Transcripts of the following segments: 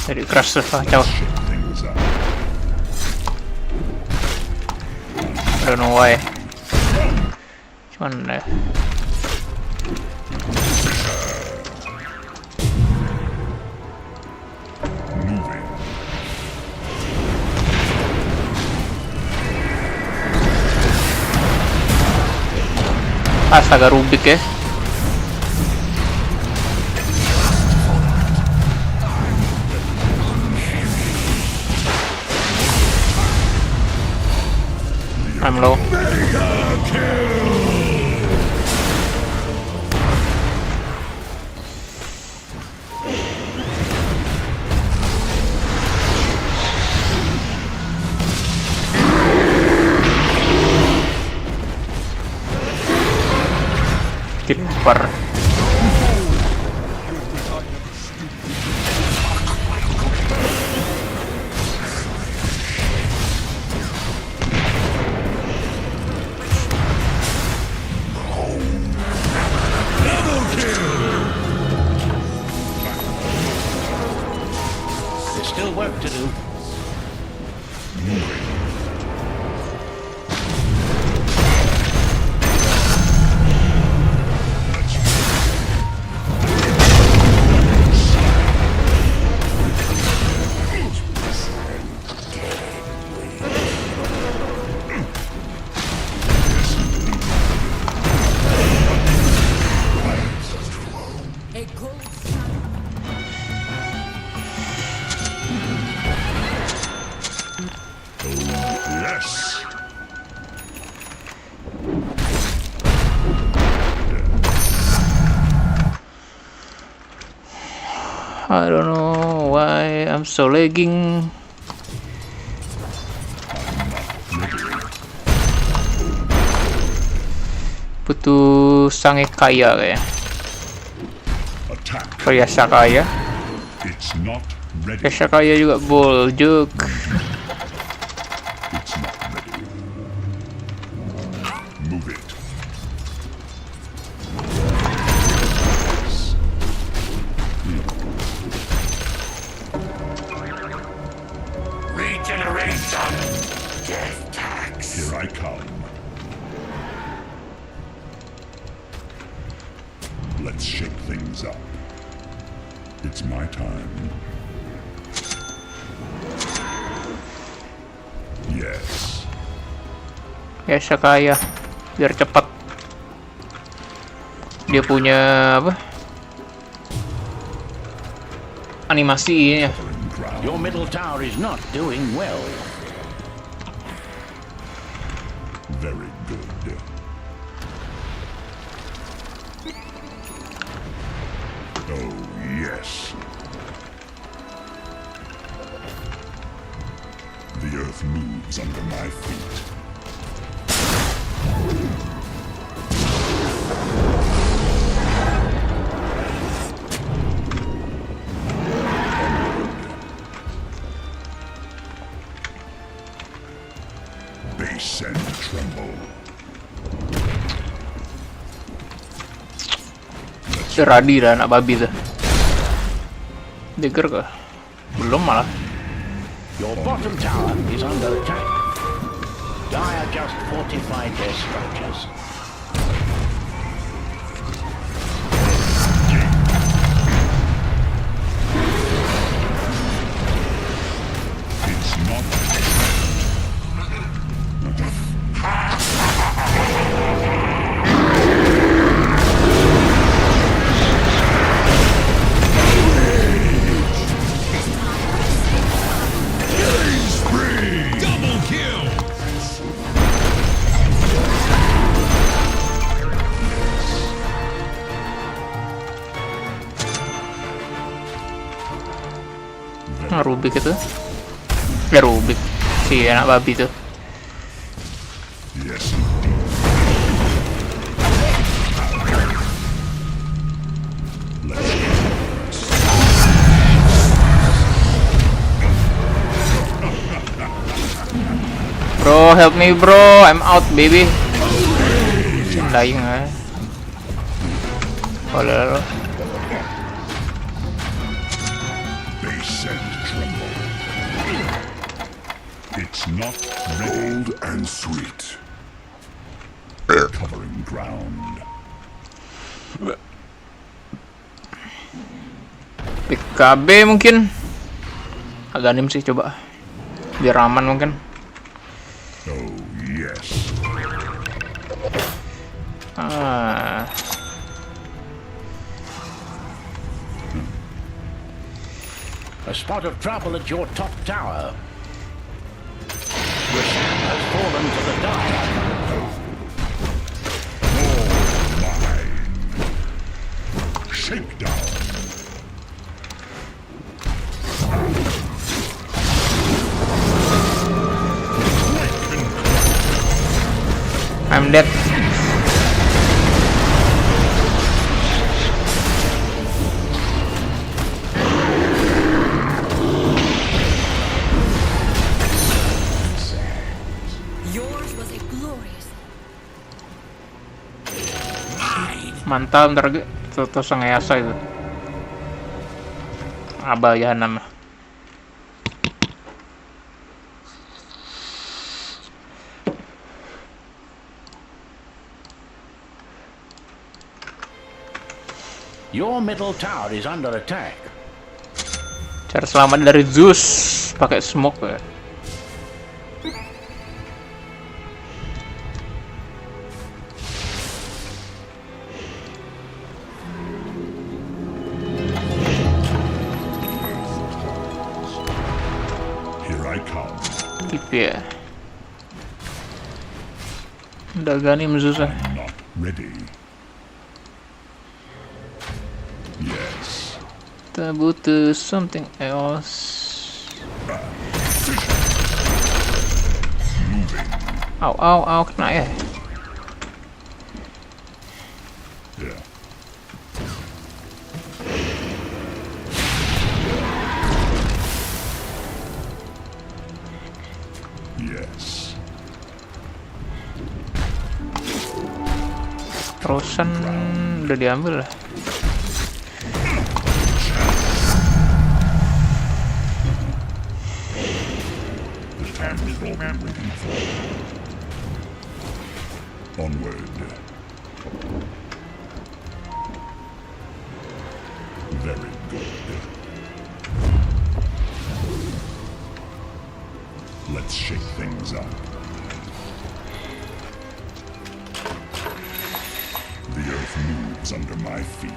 Jadi crash tuh kacau. I don't know why. Cuman ya. Astaga, Rubik ya. I'm low. Kilper. There's still work to do. Yes. I don't know why I'm so lagging. Butuh sange kaya kayak. Attack. Perhiasan kaya. It's not ready. Perhiasan kaya juga boljuk. It's not ready. Move it. Regeneration. Death tax. Here I come. Let's shake things up. It's my time. Yes. Perhiasan kaya. Biar cepat. Dia punya apa? Animasinya. Your middle tower is not doing well. Very good. Oh, yes. The earth moves under my feet. Base and tremble. Radi dah anak babi tuh. Dagger kah? Belum malah. Your bottom tower is under attack. Dire just fortified their structures. It's not. Double kill! Rubik itu. Ya Rubik. Si anak babi tuh. Yes. Bro, help me bro. I'm out baby. Dying eh. Oh, Base and It's not bold and sweet. Covering ground. PKB mungkin. Aghanim sih coba. Biar aman mungkin. Oh, yes. A spot of trouble at your top tower. Your ship has fallen to the dire. Shakedown. I'm dead. Mantap, ntar terus ngeyasa itu. Abayahan nama. Your middle tower is under attack. Cara selamat dari Zeus pakai smoke ya. Here I come. Gitu ya. Udah Aghanim Zeus ya. Not ready. Yes. Kita butuh something else. Au, kena ya. Yeah. Yes. Terusan udah diambil lah. The time we've all been waiting for. Onward. Very good. Let's shake things up. The earth moves under my feet.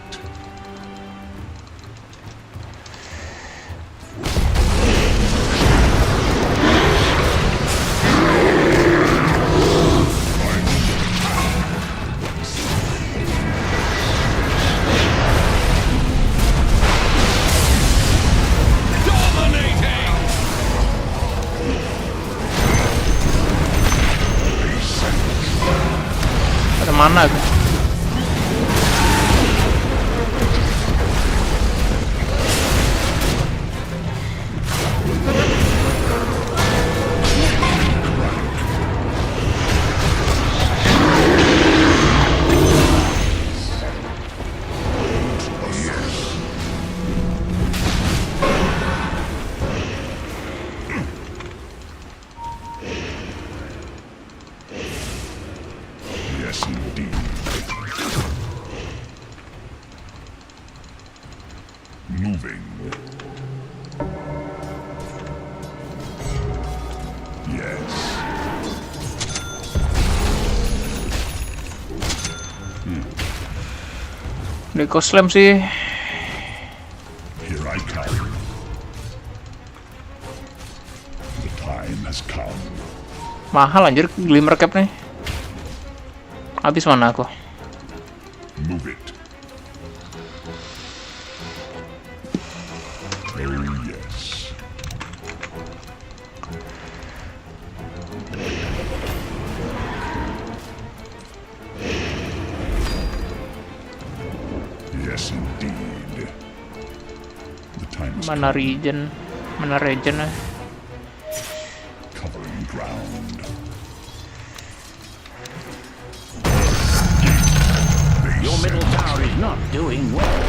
Ada mana tuh? Yes, indeed. Moving. Yes. Deco Slam sih. Here I come. The time has come. Mahal anjir Glimmer Cap nih. Habis mana aku? Move it. Oh, yes. Yes, indeed. The time has Mana regen? Mana regen ya? covering ground. Your middle tower is not doing well.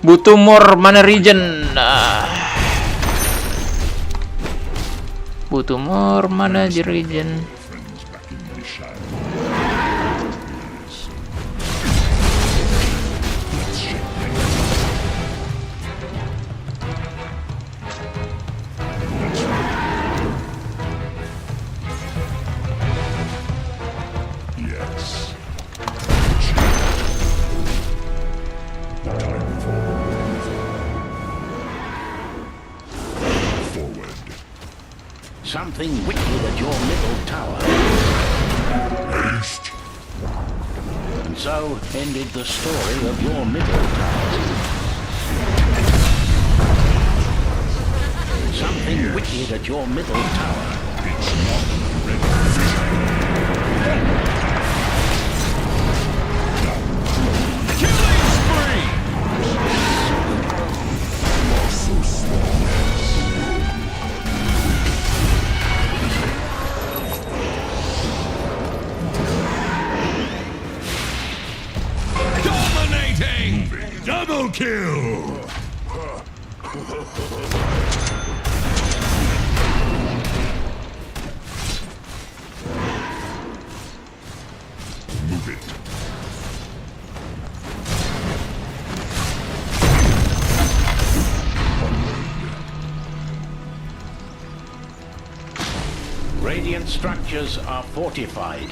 Butuh more mana regen. Butuh more mana di regen. Friends back in my shadow. Let's shake things up. Yes. The time forward. Something wicked at your middle tower. Haste. And so ended the story of your middle tower. Something wicked at your middle tower. It's not ready. Killing spree! So small. Dominating! Double kill! Move it. Radiant structures are fortified.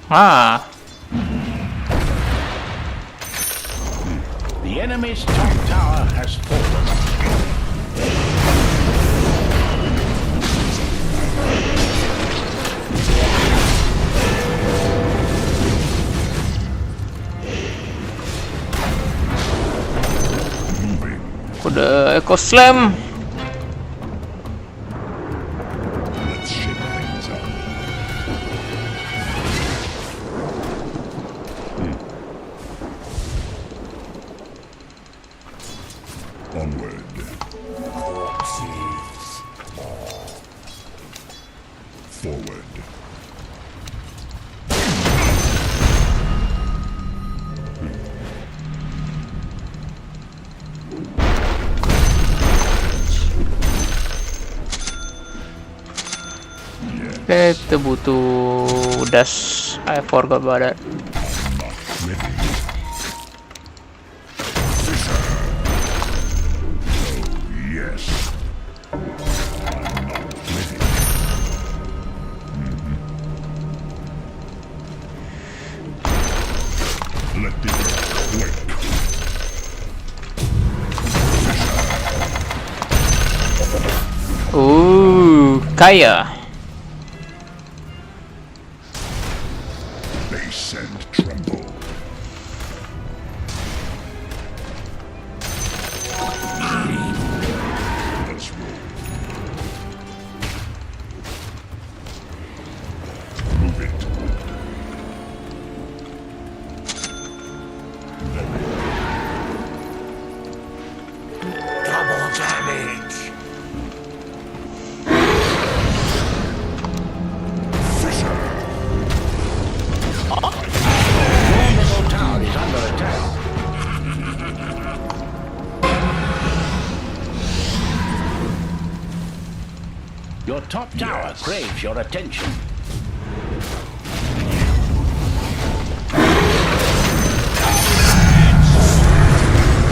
Ah, The enemy's top tower has fallen. udah Echo Slam. Let's shake things up. Onward. Forward. Kita butuh dash. I forgot about that. Ready. Yes. I'm not ready. Let the earth quake. Kaya. Base and tremble. Let's roll. Move it. Double damage. Fisher. Your middle tower is under attack. Your top tower Yes. craves your attention.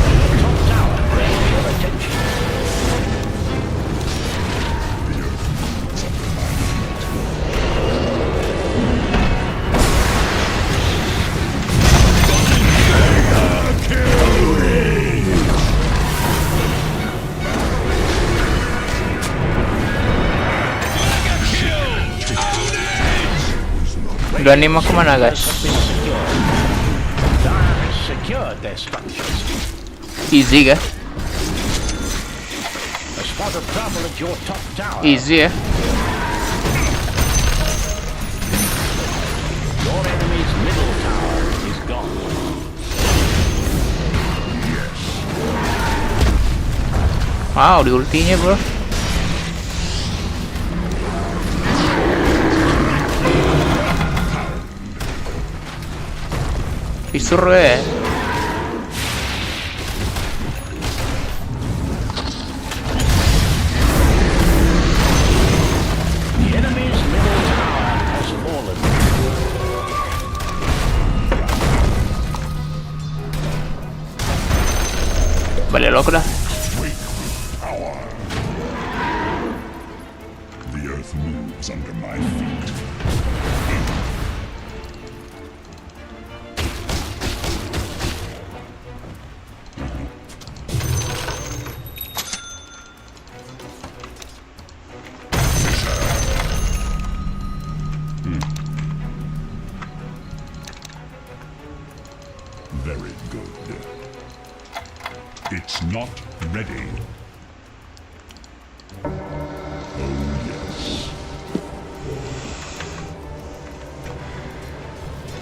Your top tower craves your attention. Udah nih mau kemana guys? Has been secured. Dire has secured their structures. Easy kah? A spot of trouble at your top tower. Easy ya. Your enemy's middle tower is gone. Wow, di ultinya bro. Visur ya. The enemy's middle tower has fallen. Balik lo aku dah. The earth moves under my feet. Very good. It's not ready. Oh, yes.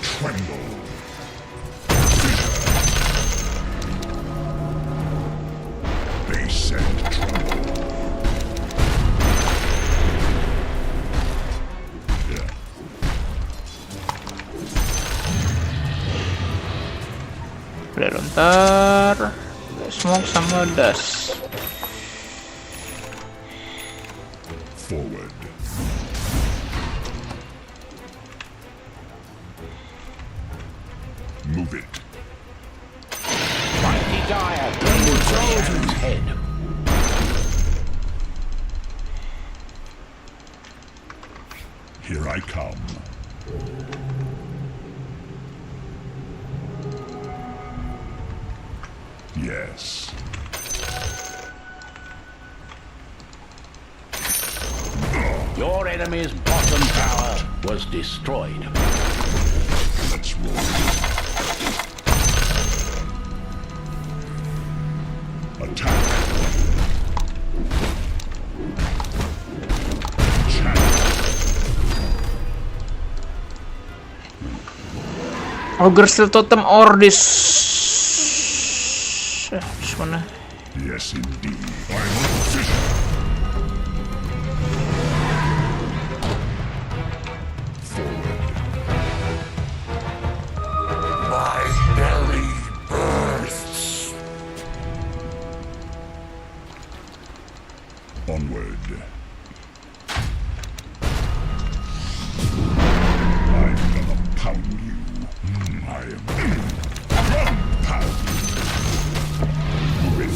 Tremble. They said tremble. Yeah. Udah ntar. Smoke sama dust. Forward. Move it. Mighty Dire crumbles Roshan's head. Here I come. Yes. Your enemy's bottom tower was destroyed. Let's roll. Attack. Challenge. Ogre Steel Totem or this one. Yes, indeed. I'm official. Forward. My belly bursts. Onward. I'm gonna pound you. I am pound. Move it.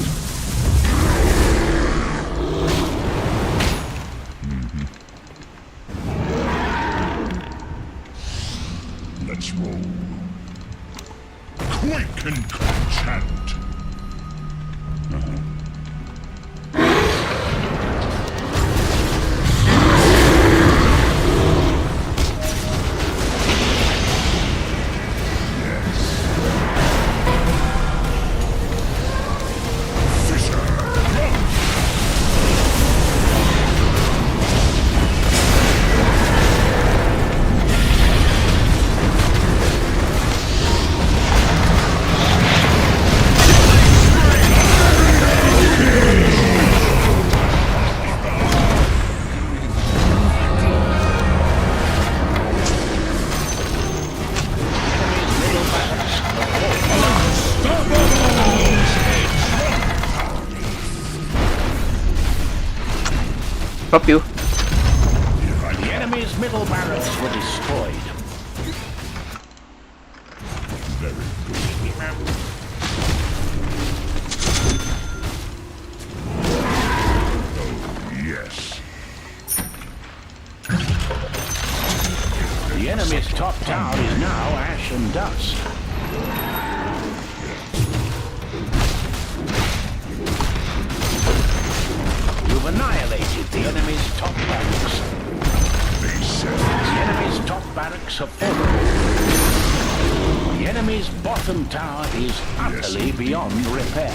Let's roll. Quake and enchant. Drop you. The enemy's middle barracks were destroyed. Very good. Oh, yes. The enemy's top tower is now ash and dust. You've annihilated the enemy's top barracks. They said The enemy's top barracks have fallen. The enemy's bottom tower is utterly beyond repair.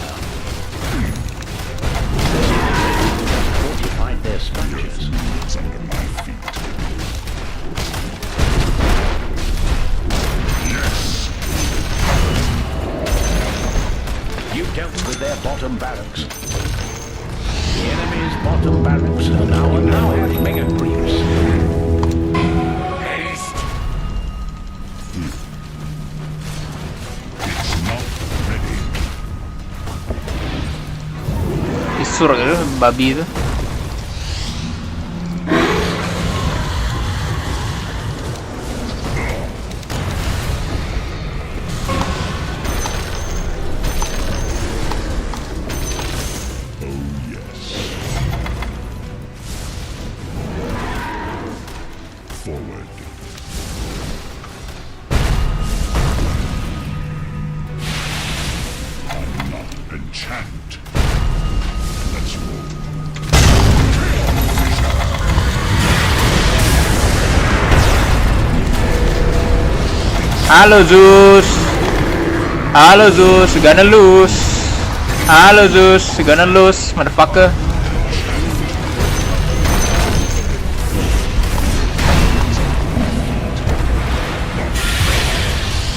Fortified their the earth structures. moves under my feet. Yes. You dealt with their bottom barracks. The enemy's bottom barracks are now have mega creeps. Haste. kasur gitu, babi itu. Forward. I'm not enchant. Let's roll. Halo Zeus. Halo Zeus, gonna lose. Halo Zeus, gonna lose, motherfucker.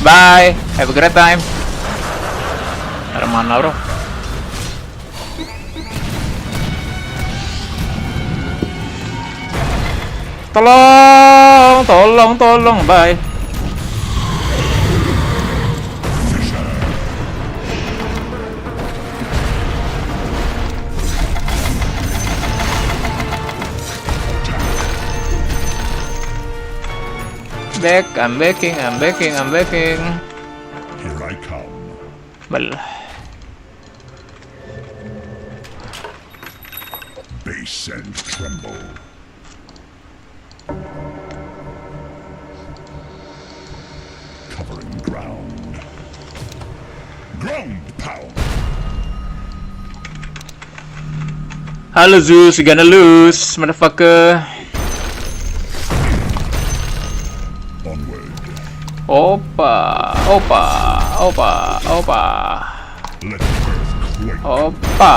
Bye, have a great time. Ada mana bro? Tolong, bye. I'm backing. Here I come. Bal. Base and tremble. Covering ground. Ground pound. Halo Zeus, gonna lose, motherfucker. Onward. Opa. Let the earth quake. Opa.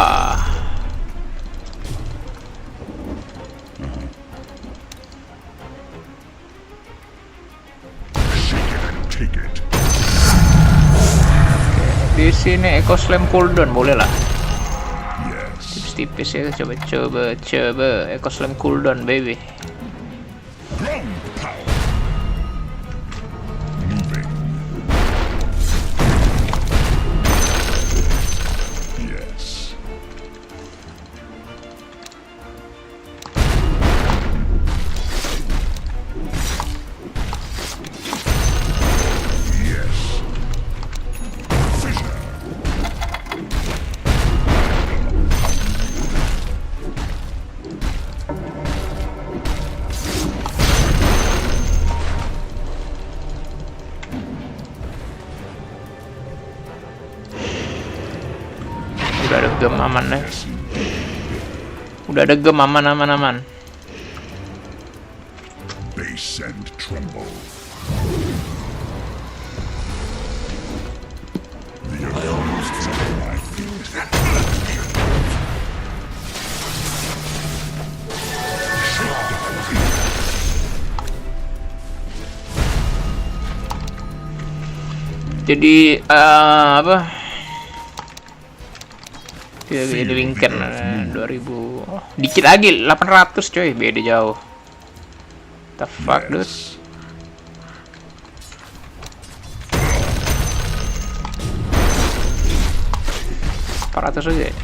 Shake it and take it. Di sini Echo Slam cooldown boleh lah. Yes. Tipis ya, coba Echo Slam cooldown baby. Ground pound. Moving. Yes. Yes. Fissure. Udah ada gem aman deh. Yes. Udah ada gem aman. Base and tremble. The earth is at my feet. Jadi apa? Di Wingken 2000. Oh, dikit lagi 800 coy, beda jauh. The fuck dude. Yes. 400 aja.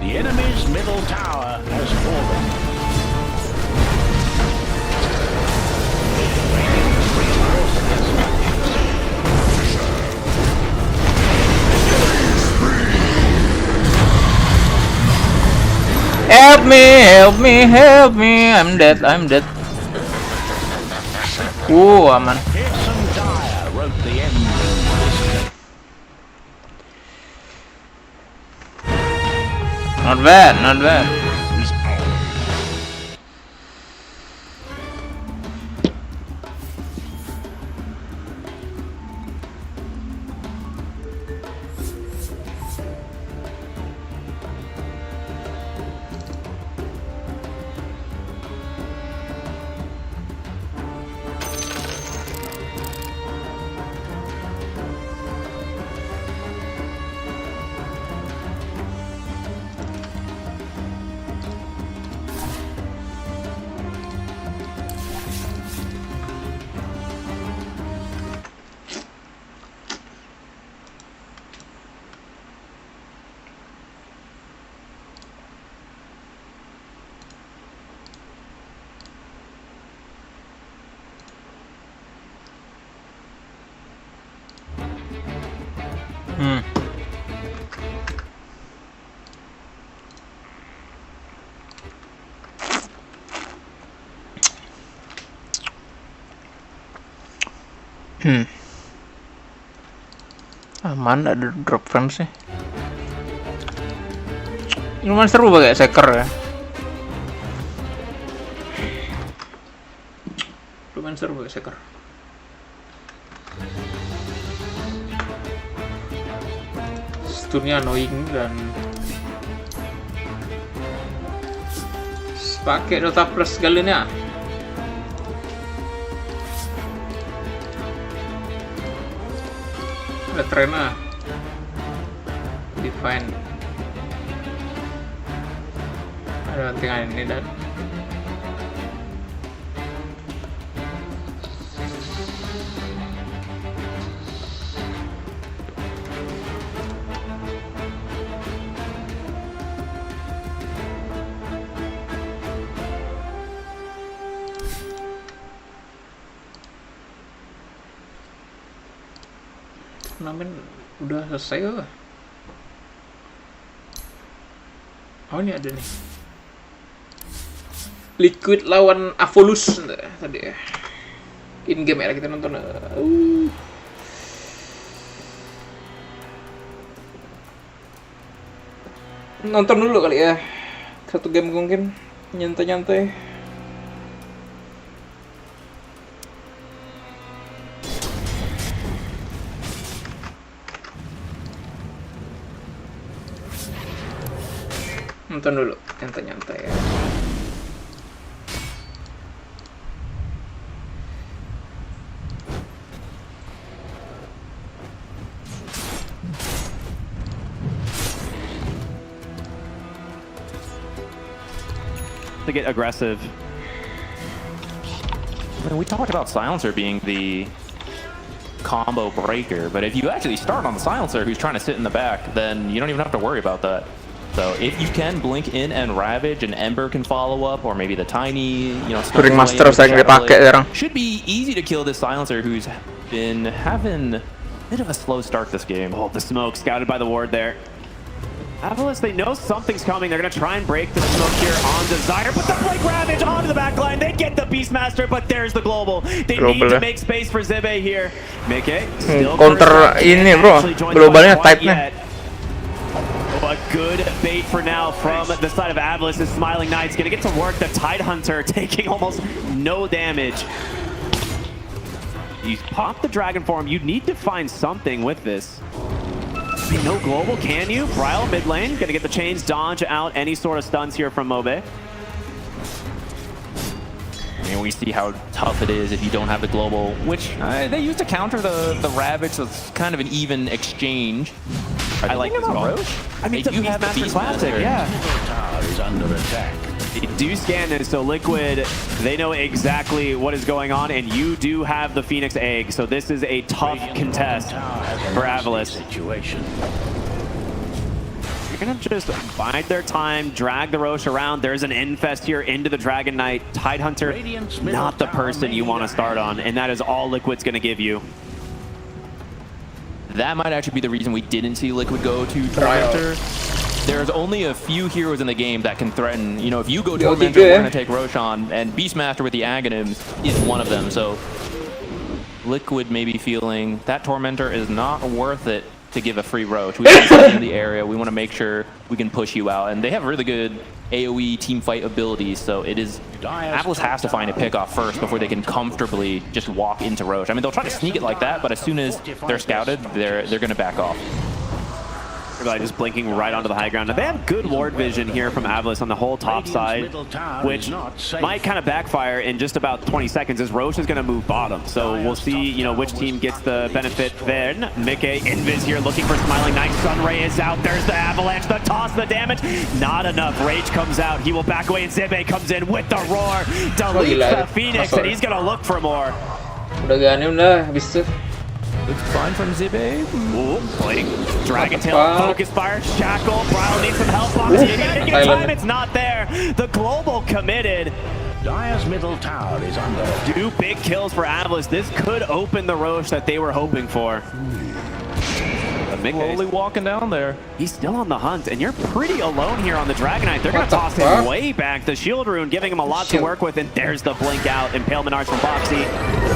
The enemy's middle tower has fallen. Help me. I'm dead. Aman. Fearsome Dire wrote the ending to this game. Not bad. Is ours. Aman, ada drop frame sih. Lumayan seru pakai seeker ya. Lumayan seru pakai seeker. Stunnya annoying dan pakai Dota Plus kali ini ya. Ada trennya define ada pentingan ini dan turnamen udah selesai kok. Oh ini ada nih. Liquid lawan Avolus tadi ya. In game ya kita nonton. Nonton dulu kali ya. Satu game mungkin nyantai-nyantai. Nonton dulu, nyantai-nyantai ya. To get aggressive. I mean, we talked about Silencer being the combo breaker, but if you actually start on the Silencer who's trying to sit in the back, then you don't even have to worry about that. So if you can blink in and Ravage, and Ember can follow up, or maybe the Tiny, you know, Turing Master sering dipakai sekarang. should be easy to kill this Silencer who's been having a bit of a slow start this game. Oh, the smoke scouted by the ward there. Avalanche, they know something's coming. They're going to try and break the smoke here on Desire, but the Blink Ravage onto the back line. They get the Beastmaster, but there's the Global. They need to make space for Zibe here. Mickey still counter ini bro, globalnya type-nya. A good bait for now from the side of Avalanche. The Smiling Knight's going to get to work. The Tidehunter taking almost no damage. You pop the Dragon Form. You need to find something with this. No global, can you? Bryle mid lane, gonna get the chains, dodge out any sort of stuns here from Mobe. I mean, we see how tough it is if you don't have the global, which they used to counter the Ravage, so it's kind of an even exchange. I like this call. I mean, it's a Beastmaster Classic, yeah. Tower is under attack. They do scan this, so Liquid, they know exactly what is going on, and you do have the Phoenix Egg, so this is a tough contest for Avalanche. Situation. You're gonna just bide their time, drag the Roche around. There's an infest here into the Dragon Knight. Tidehunter, not the person you want to start on, and that is all Liquid's gonna give you. That might actually be the reason we didn't see Liquid go to Tormentor. There's only a few heroes in the game that can threaten. You know, if you go Tormentor, we're going to take Roshan, and Beastmaster with the Aghanims is one of them. So Liquid may be feeling that Tormentor is not worth it to give a free Roche. We want to stay in the area. We want to make sure we can push you out. And they have really good AoE team fight abilities, so it is... Atlas has to find a pickoff first before they can comfortably just walk into Roche. I mean, they'll try to sneak it like that, but as soon as they're scouted, they're going to back off. Just blinking right onto the high ground. Now, they have good ward vision here from Avalanche on the whole top side, which might kind of backfire in just about 20 seconds as Roche is going to move bottom. So we'll see, you know, which team gets the benefit then. Mickey, Invis here looking for Smiling Knight. Sunray is out. There's the Avalanche. The toss, the damage. Not enough. Rage comes out. He will back away, and Zibe comes in with the roar. Deletes the Phoenix, and he's going to look for more. Udah Ganem dah, habis itu. Looks fine from Zibe. Ooh, Blink. Dragon Tail, Focus Fire, Shackle. Bryle needs some help. Fox, you gotta get time. It's not there. The Global committed. Dire's middle tower is under attack. 2 big kills for Avalanche. This could open the Roche that they were hoping for. The Slowly walking down there. He's still on the hunt, and you're pretty alone here on the Dragonite. They're going to What the toss him fuck? way back. The Shield Rune giving him a lot to Shield. work with, and there's the Blink out. Impalement Arch from Boxy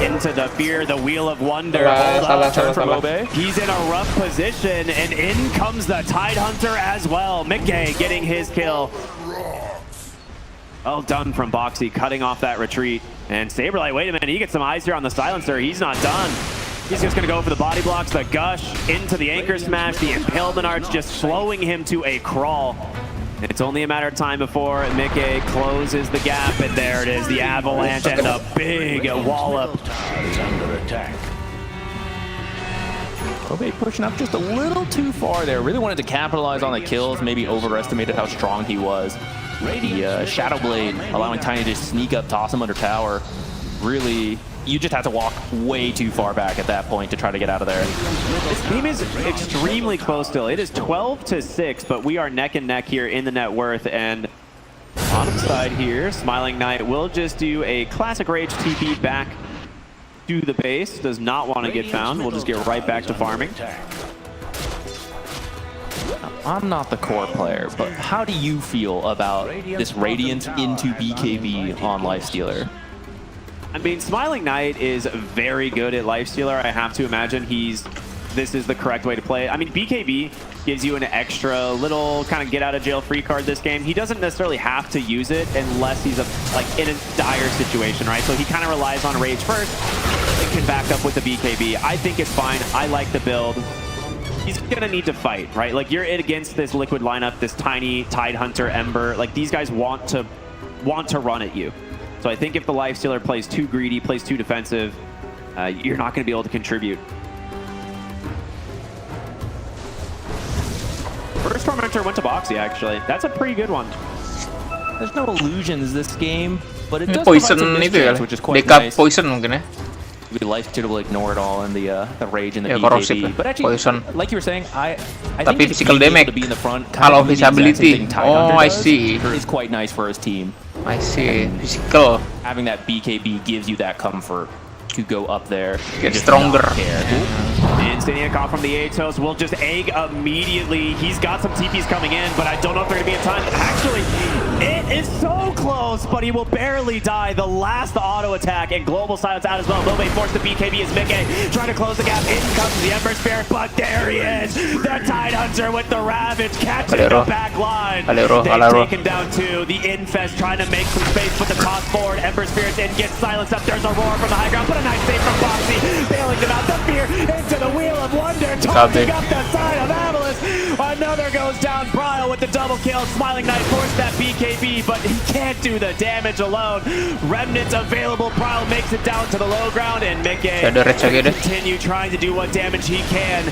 into the Fear, the Wheel of Wonder. Salah. From Obe. He's in a rough position, and in comes the Tide Hunter as well. Mickey getting his kill. Well done from Boxy, cutting off that retreat. And Saberlight, wait a minute, he gets some eyes here on the Silencer. He's not done. He's just going to go for the body blocks, the Gush, into the Anchor Smash, the Impalement Arch, just slowing him to a crawl. It's only a matter of time before Mickey closes the gap, and there it is, the Avalanche and the big wallop. Is under attack. Obe pushing up just a little too far there. Really wanted to capitalize on the kills, maybe overestimated how strong he was. The Shadow Blade allowing Tiny to sneak up, toss him under tower. Really, you just have to walk way too far back at that point to try to get out of there. This game is extremely close still. It is 12-6, but we are neck and neck here in the net worth. And on the side here, Smiling Knight will just do a classic Rage TP back to the base. Does not want to get found. We'll just get right back to farming. I'm not the core player, but how do you feel about this Radiant into BKB on Lifestealer? I mean, Smiling Knight is very good at Lifestealer. I have to imagine this is the correct way to play it. I mean, BKB gives you an extra little kind of get out of jail free card this game. He doesn't necessarily have to use it unless he's in a dire situation, right? So he kind of relies on Rage first and can back up with the BKB. I think it's fine. I like the build. He's gonna need to fight, right? Like, you're against this Liquid lineup, this Tiny, Tide Hunter, Ember. Like, these guys want to run at you. So I think if the Lifestealer plays too greedy, plays too defensive, you're not gonna be able to contribute. First Tormentor went to Boxy, actually. That's a pretty good one. There's no illusions this game, but it does Poison provide some itu ya, mischance, which is quite dekat nice. poison mungkin ya. The Lifestealer will ignore it all in the Rage and the Corrosive BKB. lah, But actually, poison. like you were saying, I Tapi think just physical being able damage. to be in the front, kind Kalau of doing his the exact same ability. thing Tide Oh, Hunter I does see. is quite nice for his team. I see. Physical. Having that BKB gives you that comfort to go up there. Get and just stronger. not care. Instant off from the Atos will just egg immediately. He's got some TPs coming in, but I don't know if they're going to be in time. Actually, it is so close, but he will barely die. The last auto attack and Global Silence out as well. Lobe forced the BKB as Mickey trying to close the gap. In comes the Ember Spirit, but there he is. The Tide Hunter with the Ravage catching the back line. They've taken down two. The Infest trying to make some space, put the toss forward. Ember Spirit in, gets silenced up. There's a roar from the high ground, but a nice save from Boxy. Bailing them out. The Fear into the Wheel of Wonder, taunting up the side of Avalanche. Another goes down. Bryle with the double kill. Smiling Knight forced that BKB, but he can't do the damage alone. Remnants available. Bryle makes it down to the low ground, and Mickey continue trying to do what damage he can.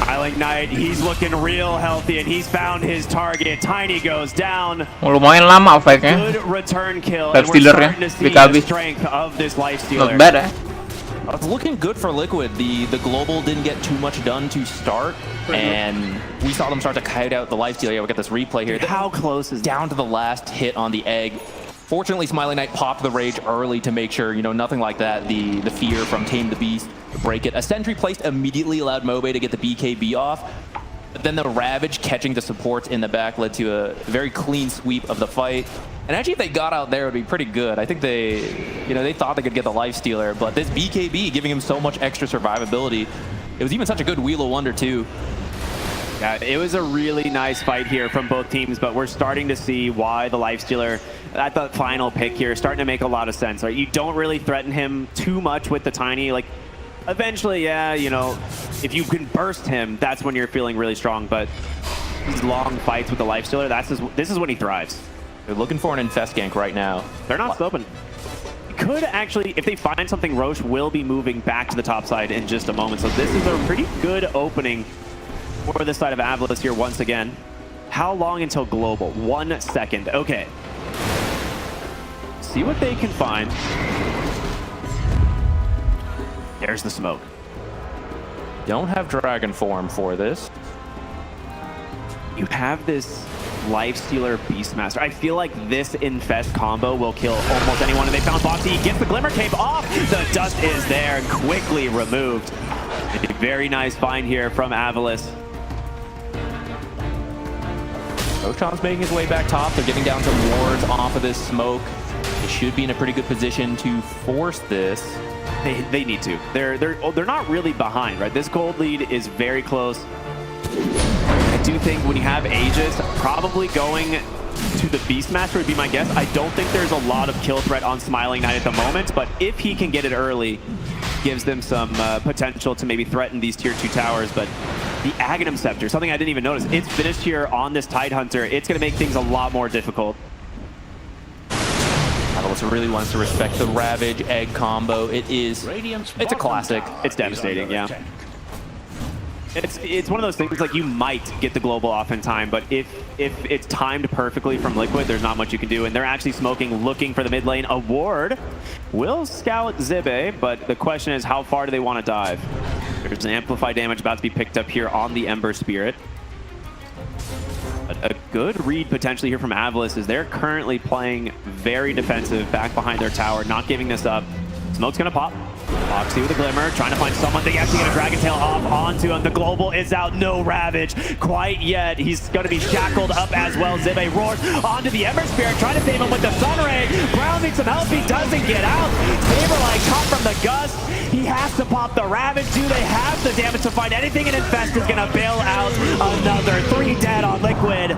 Smiling Knight, he's looking real healthy, and he's found his target. Tiny goes down. Lumayan lama fight-nya. Good return kill. And we're Lifestealer-nya, starting to see BKB. the strength of this Lifestealer. Not bad, eh? It's looking good for Liquid. The Global didn't get too much done to start, and we saw them start to kite out the Lifestealer. Yeah, we'll get this replay here. How close is Down to the last hit on the egg. Fortunately, Smiling Knight popped the Rage early to make sure, nothing like that. The Fear from Tame the Beast to break it. A sentry placed immediately allowed Mobe to get the BKB off. But then the Ravage catching the supports in the back led to a very clean sweep of the fight. And actually, if they got out there, it would be pretty good. I think they thought they could get the Lifestealer, but this BKB giving him so much extra survivability. It was even such a good Wheel of Wonder, too. Yeah, it was a really nice fight here from both teams, but we're starting to see why the Lifestealer at the final pick here is starting to make a lot of sense. Right? You don't really threaten him too much with the Tiny. Like, eventually, yeah, if you can burst him, that's when you're feeling really strong. But these long fights with the Lifestealer, this is when he thrives. They're looking for an Infest gank right now. They're not stopping. Could actually, if they find something, Roche will be moving back to the top side in just a moment. So this is a pretty good opening for this side of Avalanche here once again. How long until Global? 1 second. Okay. See what they can find. There's the smoke. Don't have Dragon Form for this. You have this Lifestealer Beastmaster. I feel like this Infest combo will kill almost anyone. And they found Boxy. He gets the Glimmer Cape off. The dust is there, quickly removed. A very nice find here from Avalis. Roshan's making his way back top. They're getting down some wards off of this smoke. They should be in a pretty good position to force this. They need to. They're not really behind, right? This gold lead is very close. I do think when you have Aegis, probably going to the Beastmaster would be my guess. I don't think there's a lot of kill threat on Smiling Knight at the moment, but if he can get it early, gives them some potential to maybe threaten these tier 2 towers. But the Aghanim Scepter, something I didn't even notice, it's finished here on this Tidehunter. It's going to make things a lot more difficult. Avalis really wants to respect the Ravage Egg combo. It's a classic. It's devastating, yeah. It's one of those things like you might get the global off in time, but if it's timed perfectly from Liquid, there's not much you can do. And they're actually smoking, looking for the mid lane. A ward will scout Zibe, but the question is how far do they want to dive? There's an amplified damage about to be picked up here on the Ember Spirit. A good read potentially here from Avalis is they're currently playing very defensive back behind their tower, not giving this up. Smoke's gonna pop. Foxy with a glimmer, trying to find someone. They actually get a Dragon Tail off onto him. The global is out, no Ravage quite yet. He's going to be shackled up as well. Zibe roars onto the Ember Spirit, trying to save him with the Sunray. Brown needs some help, he doesn't get out. Saberlight caught from the gust. He has to pop the Ravage. Do they have the damage to find anything? And Infest is going to bail out another 3 dead on Liquid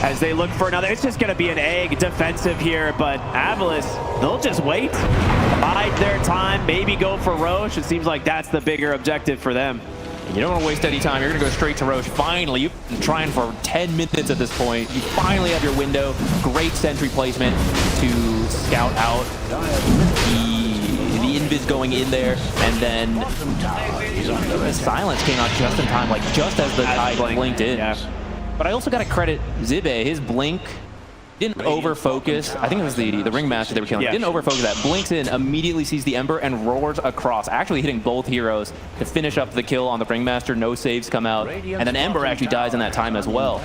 as they look for another. It's just going to be an egg defensive here, but Avalis, they'll just wait, bide their time, maybe go for Roche. It seems like that's the bigger objective for them. You don't want to waste any time. You're going to go straight to Roche. Finally, you've been trying for 10 minutes at this point. You finally have your window. Great sentry placement to scout out the invis going in there, and then the silence came out just in time, like just as the tide blinked in. Yeah. But I also got to credit Zibe. His blink didn't over-focus. I think it was the Ringmaster they were killing. Yeah. Didn't over-focus that. Blinks in, immediately sees the Ember, and roars across, actually hitting both heroes to finish up the kill on the Ringmaster. No saves come out. And then Ember actually dies in that time as well.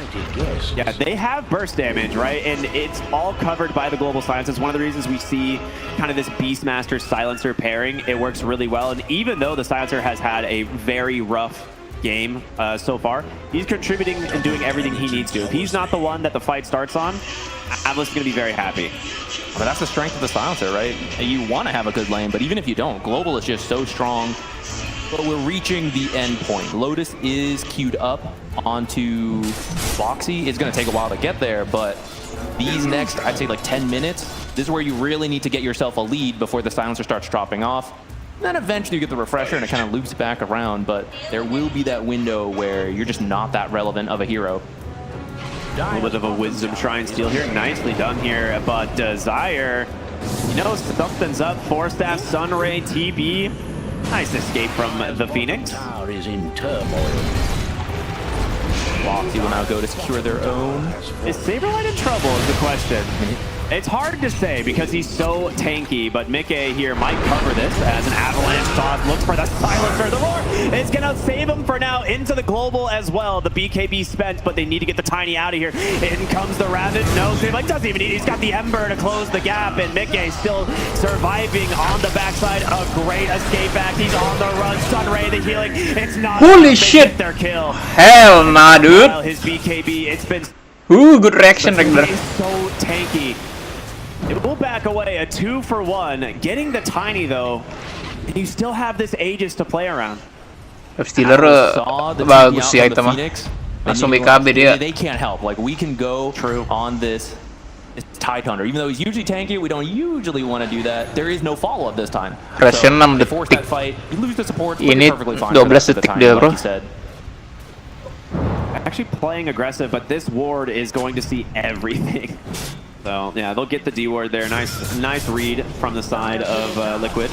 Yeah, they have burst damage, right? And it's all covered by the Global Silence. It's one of the reasons we see kind of this Beastmaster Silencer pairing. It works really well. And even though the Silencer has had a very rough game so far, he's contributing and doing everything he needs to. If he's not the one that the fight starts on, Avalis is going to be very happy. But that's the strength of the Silencer, right? You want to have a good lane, but even if you don't, Global is just so strong. But we're reaching the end point. Lotus is queued up onto Foxy. It's going to take a while to get there, but these next, I'd say like 10 minutes, this is where you really need to get yourself a lead before the Silencer starts dropping off. Then eventually you get the refresher and it kind of loops back around, but there will be that window where you're just not that relevant of a hero. A little bit of a Wisdom Shrine steal here. Nicely done here, but Desire, you know, something's up. Force Staff, Sunray, TB. Nice escape from the Phoenix. Tower is in turmoil. Foxy will now go to secure their own. Is Saberlight in trouble is the question. It's hard to say because he's so tanky, but Mickey here might cover this as an avalanche toss. Looks for the silencer. The roar is going to save him for now into the global as well. The BKB spent, but they need to get the Tiny out of here. In comes the Ravage. No, Saberlight doesn't even need it. He's got the Ember to close the gap, and Mickey still surviving on the backside. A great escape back. He's on the run. Sunray, the healing. It's not. Holy shit! Their kill. Hell nah, dude. While his BKB, it's been Good reaction regular. He's so tanky. It will back away, a 2-for-1. Getting the Tiny though, you still have this Aegis to play around. Stealer bagus sih item mah. Langsung BKB dia. They can't help. Like we can go on this Tidehunter. Even though he's usually tanky, we don't usually want to do that. There is no follow-up this time. Ration 6 they force that detik. fight. You lose the support, but Ini they're perfectly fine 12 with the detik Tiny, dia, like bro. you said. Actually playing aggressive, but this ward is going to see everything. So yeah, they'll get the D ward there. Nice read from the side of Liquid.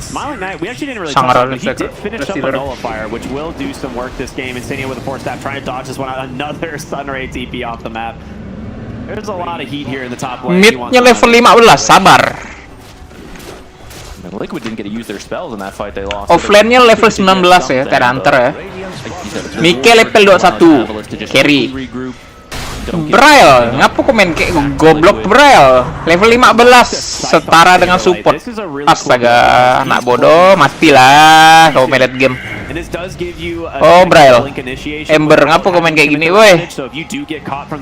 Smiling Knight, we actually didn't really touch on, but he did finish up a Nullifier, which will do some work this game. Insania with a Force Staff trying to dodge this one out. Another Sunray TP off the map. There's a lot of heat here in the top lane. Midnya level 15, sabar. Liquid didn't get to use their spells in that fight they lost. Offline-nya level 19 ya, Tidehunter ya. Mike level 21, carry. Braille, ngapa komen kayak goblok Braille? Level 15 setara dengan support. Astaga, anak bodoh, matilah kau main late game. Oh, Braille. Ember, ngapa komen kayak gini, woi?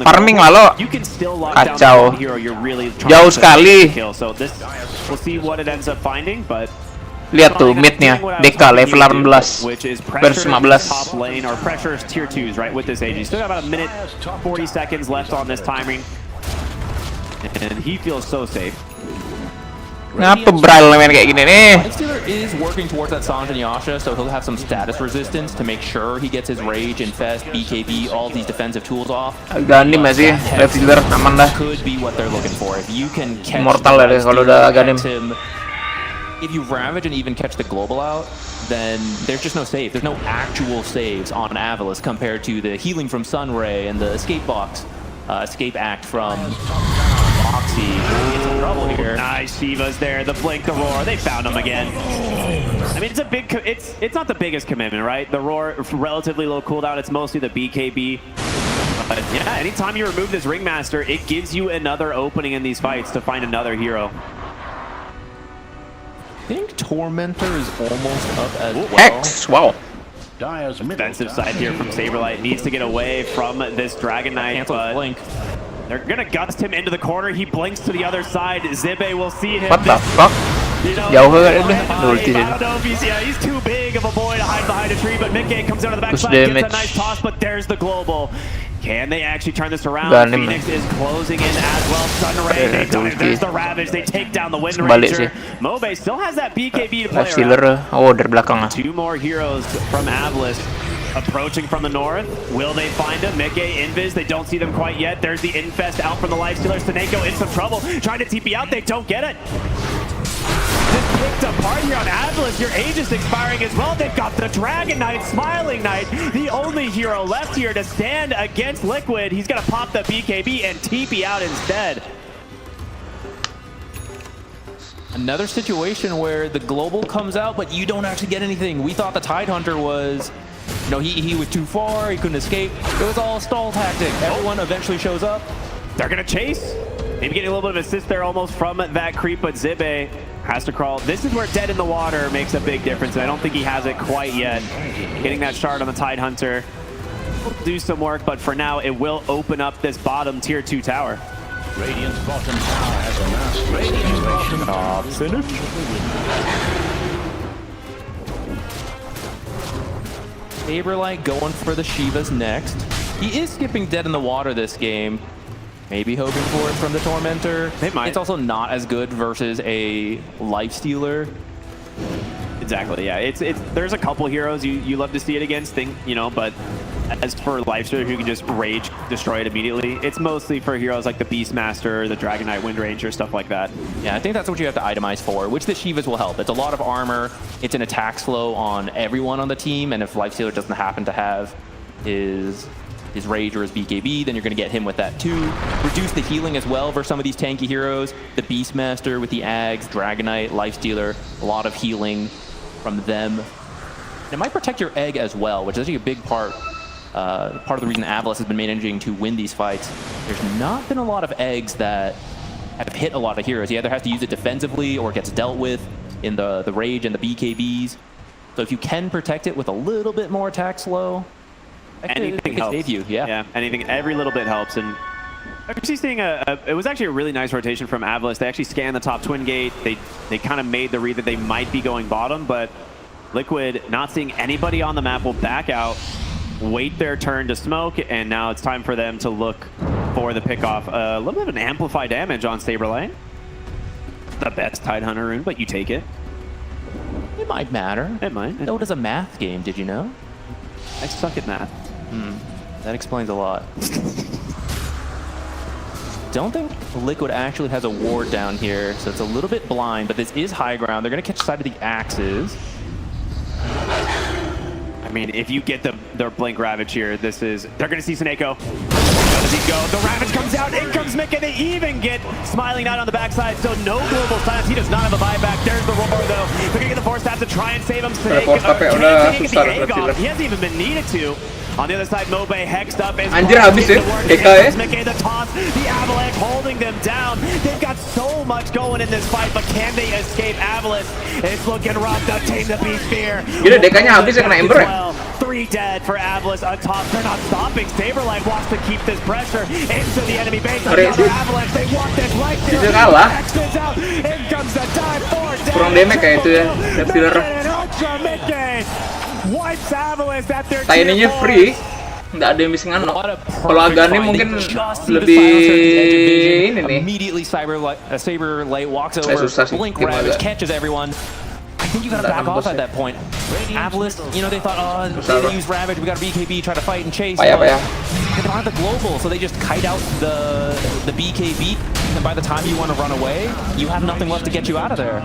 Farming lah lo. Kacau. Jauh sekali. Lihat tuh midnya, DK level 18 versus 15. Ngapa Braille main kayak gini nih? Lifestealer is working towards that Sange and Yasha, so he'll have some status resistance to make sure he gets his Rage, Infest, BKB, all these defensive tools off. Ganim masih, Lifestealer aman dah. Could be what they're looking for. If you can catch Immortal ya kalau udah Ganim. If you ravage and even catch the global out, then there's just no save. There's no actual saves on Avalus compared to the healing from Sunray and the escape box, escape act from Moxie. He's in trouble here. Nice, Shiva's there. The blink, the roar. They found him again. I mean, it's a big. It's not the biggest commitment, right? The roar, relatively low cooldown. It's mostly the BKB. But yeah, anytime you remove this Ringmaster, it gives you another opening in these fights to find another hero. I think Tormentor is almost up as well. X, wow. Defensive side here from Saberlight. Needs to get away from this Dragon Knight, Cancel but blink. they're gonna gust him into the corner. He blinks to the other side. Zibe will see him. What the fuck? You know, Jauh kan udah. I Ulti don't know if he's too big of a boy to hide behind a tree, but Mickey comes out of the backside, Push gets a damage. nice toss, but there's the global. Can they actually turn this around? Ganim. Phoenix is closing in as well. Sunray, they've done it. There's the Ravage. They take down the Wind Balik Ranger. sih. Mobe still has that BKB to play around. Lifestealer, oh dari belakang ah. Two more heroes from Avalus approaching from the north. Will they find him? Mickey, Invis, they don't see them quite yet. There's the Infest out from the Lifestealer. Seneko in some trouble. Trying to TP out. They don't get it. Just picked apart here on Avalus. Your age is expiring as well. They've got the Dragon Knight, Smiling Knight, the only hero left here to stand against Liquid. He's going to pop the BKB and TP out instead. Another situation where the global comes out, but you don't actually get anything. We thought the Tidehunter was, you know, he was too far, he couldn't escape. It was all stall tactic. Everyone eventually shows up. They're going to chase. Maybe getting a little bit of assist there almost from that creep, but Zibe has to crawl. This is where Dead in the Water makes a big difference, and I don't think he has it quite yet. Getting that shard on the Tidehunter will do some work, but for now, it will open up this bottom tier 2 tower. Radiant's bottom tower has a master situation. Saberlight going for the Shivas next. He is skipping Dead in the Water this game. Maybe hoping for it from the Tormentor. They might. It's also not as good versus a Lifestealer. Exactly, yeah. It's there's a couple heroes you love to see it against, but as for Lifestealer who can just rage destroy it immediately, it's mostly for heroes like the Beastmaster, the Dragon Knight, Wind Ranger, stuff like that. Yeah, I think that's what you have to itemize for, which the Shivas will help. It's a lot of armor, it's an attack slow on everyone on the team, and if Lifestealer doesn't happen to have his Rage or his BKB, then you're going to get him with that too. Reduce the healing as well for some of these tanky heroes. The Beastmaster with the Ags, Dragon Knight, Lifestealer, a lot of healing from them. And it might protect your egg as well, which is actually a big part of the reason Avalus has been managing to win these fights. There's not been a lot of eggs that have hit a lot of heroes. He either has to use it defensively or gets dealt with in the Rage and the BKBs. So if you can protect it with a little bit more attack slow, anything helps. Save you, yeah. Anything, every little bit helps. And actually seeing it was actually a really nice rotation from Avalus. They actually scanned the top twin gate. They kind of made the read that they might be going bottom, but Liquid, not seeing anybody on the map, will back out, wait their turn to smoke, and now it's time for them to look for the pickoff. A little bit of an amplify damage on Saberlight. The best Tidehunter rune, but you take it. It might matter. It might. So does a math game, did you know? I suck at math. That explains a lot. Don't think Liquid actually has a ward down here, so it's a little bit blind, but this is high ground. They're going to catch sight of the axes. I mean, if you get their Blink Ravage here, they're going to see Seneko. How does he go? The Ravage comes out, in comes Mick, and they even get Smiling Knight on the backside, so no global silence. He does not have a buyback. There's the roar, though. They're going to get the Force Staff to try and save him. Seneko, he hasn't even been needed to. On the other side, Mobe hexed up. Anjir, habis ya, DK ya. Mickey, the toss, the Avalanche holding them down. They've got so much going in this fight, but can they escape Avalanche? It's looking rough. The team to beat fear. Gila, DK-nya habis ya kena Ember ya. 3 dead for Avalanche atop. They're not stopping. Saberlight wants to keep this pressure into the enemy base. Another Avalanche. They want this right there. Bisa kalah. Exits out. In comes the dive. 4 dead. Kurang damage kayak itu ya, Dealer. Ultra Mickey wipes Avalanche at their Tiny-nya tier free, nggak ada yang bisa nganok. Kalau Aghanim mungkin lebih ini nih. Immediately Saberlight walks Saya over, susah sih, Blink tim Ravage agak. catches everyone. I think you gotta back off at that point. Avalanche, you know, they thought, oh, Susah, they use Ravage, we got a BKB, try to fight and chase. Payah, but payah. They don't have the global, so they just kite out the BKB, and by the time you want to run away, you have nothing left to get you out of there.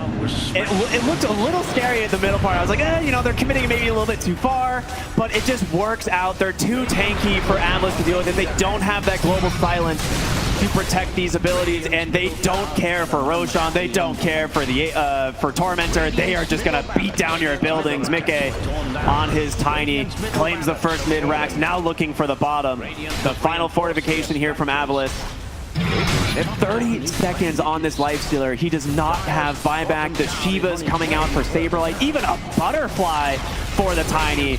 It looked a little scary at the middle part. I was like, you know, they're committing maybe a little bit too far, but it just works out. They're too tanky for Avalanche to deal with, and they don't have that global silence to protect these abilities, and they don't care for Roshan. They don't care for the for Tormentor. They are just gonna beat down your buildings. Mickey on his Tiny claims the first mid racks. Now looking for the bottom. The final fortification here from Avalanche. At 30 seconds on this Lifestealer, he does not have buyback. The Shiva's coming out for Saberlight, even a Butterfly for the Tiny.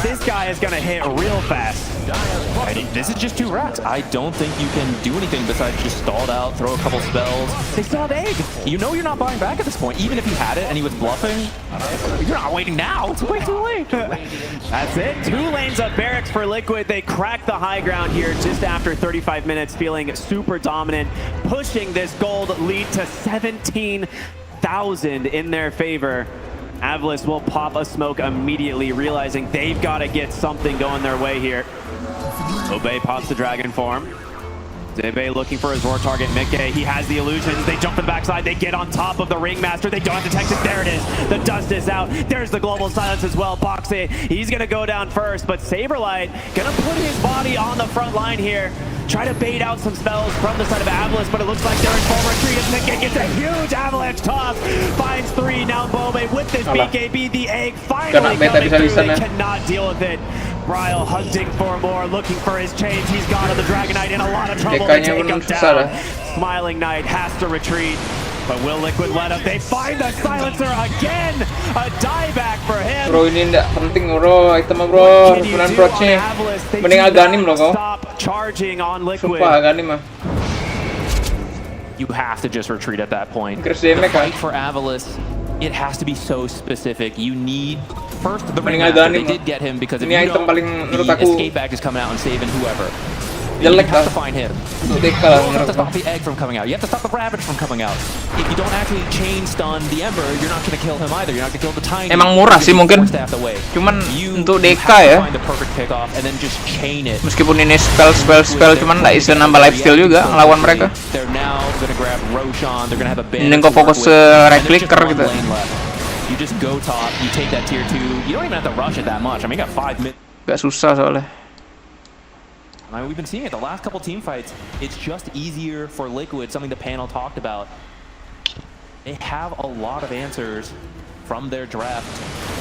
This guy is gonna hit real fast. This is just 2 racks. I don't think you can do anything besides just stall it out, throw a couple spells. They still have egg. You know you're not buying back at this point. Even if he had it and he was bluffing, you're not waiting now. It's way too late. That's it. 2 lanes of barracks for Liquid. They crack the high ground here just after 35 minutes, feeling super dominant, pushing this gold lead to 17,000 in their favor. Avalanche will pop a smoke immediately, realizing they've got to get something going their way here. Obey pops the dragon form. Zebe looking for his roar target, Mickey. He has the illusions. They jump to the backside. They get on top of the Ringmaster. They don't have to text it. There it is. The dust is out. There's the global silence as well. Boxe, he's going to go down first, but Saberlight going to put his body on the front line here. Try to bait out some spells from the side of Avalanche, but it looks like they're in full retreat as Mickey gets a huge Avalanche toss. Finds 3. Now Bobe with this BKB. The egg finally coming through. They cannot deal with it. Bryle hunting for more, looking for his chains. He's got on the Dragon Knight in a lot of trouble. They take him down. Smiling Knight has to retreat, but will Liquid let him? They find the silencer again. A dieback for him. Bro, ini nggak penting bro, item bro, rebulan approach-nya. Mending Aghanim loh kau. Stop charging on Liquid. Sumpah Aghanim mah. You have to just retreat at that point. Increase damage kan. For Avalanche, it has to be so specific. You need first the Mending Ringmaster. Aghanim They did get him because if ini you item don't, paling menurut the aku escape bag is coming out and saving whoever. jelek You have lah to find him. untuk DK lah You have to menurut stop aku. the egg from coming out. You have to stop the Ravage from coming out. If you don't actually chain stun the Ember, you're not going to kill him either. You're not going to kill the Tiny. Emang murah sih mungkin. Cuman untuk DK ya. Find the perfect pickoff and then just chain it. Meskipun ini spell cuman nggak bisa nambah lifesteal juga ngelawan mereka. They're now going to grab Roshan. They're going to have a Mending kau fokus ke right clicker gitu. You just go top, you take that tier 2. You don't even have to rush it that much. I mean, you got 5 minutes. Gak susah soalnya. I mean, we've been seeing it the last couple team fights. It's just easier for Liquid, something the panel talked about. They have a lot of answers from their draft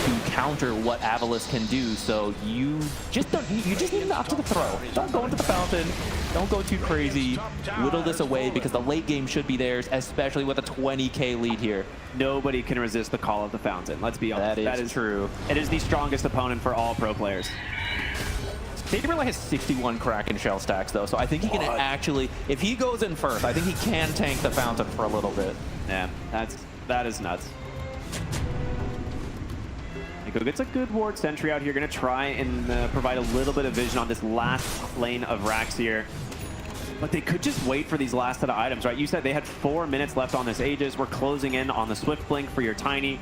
to counter what Avalanche can do. So you just need to knock to the throw. Don't go into the fountain. Don't go too crazy. Whittle this away because the late game should be theirs, especially with a 20k lead here. Nobody can resist the call of the fountain. Let's be honest. That is true. It is the strongest opponent for all pro players. Saberlight has 61 Kraken shell stacks though, so I think he can actually, if he goes in first, I think he can tank the fountain for a little bit. Yeah, that is nuts. Nico gets a good ward sentry out here, gonna try and provide a little bit of vision on this last lane of racks here. But they could just wait for these last set of items, right? You said they had 4 minutes left on this Aegis. We're closing in on the Swift Blink for your Tiny.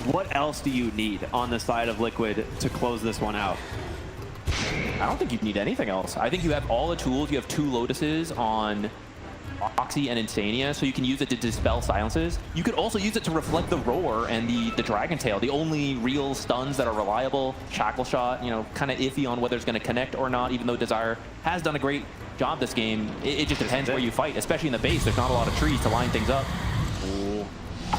What else do you need on the side of Liquid to close this one out? I don't think you need anything else. I think you have all the tools. You have 2 Lotuses on Oxy and Insania, so you can use it to dispel silences. You could also use it to reflect the Roar and the Dragon Tail, the only real stuns that are reliable. Shackle Shot, you know, kind of iffy on whether it's going to connect or not, even though Desire has done a great job this game. It just depends where you fight, especially in the base. There's not a lot of trees to line things up. Ooh.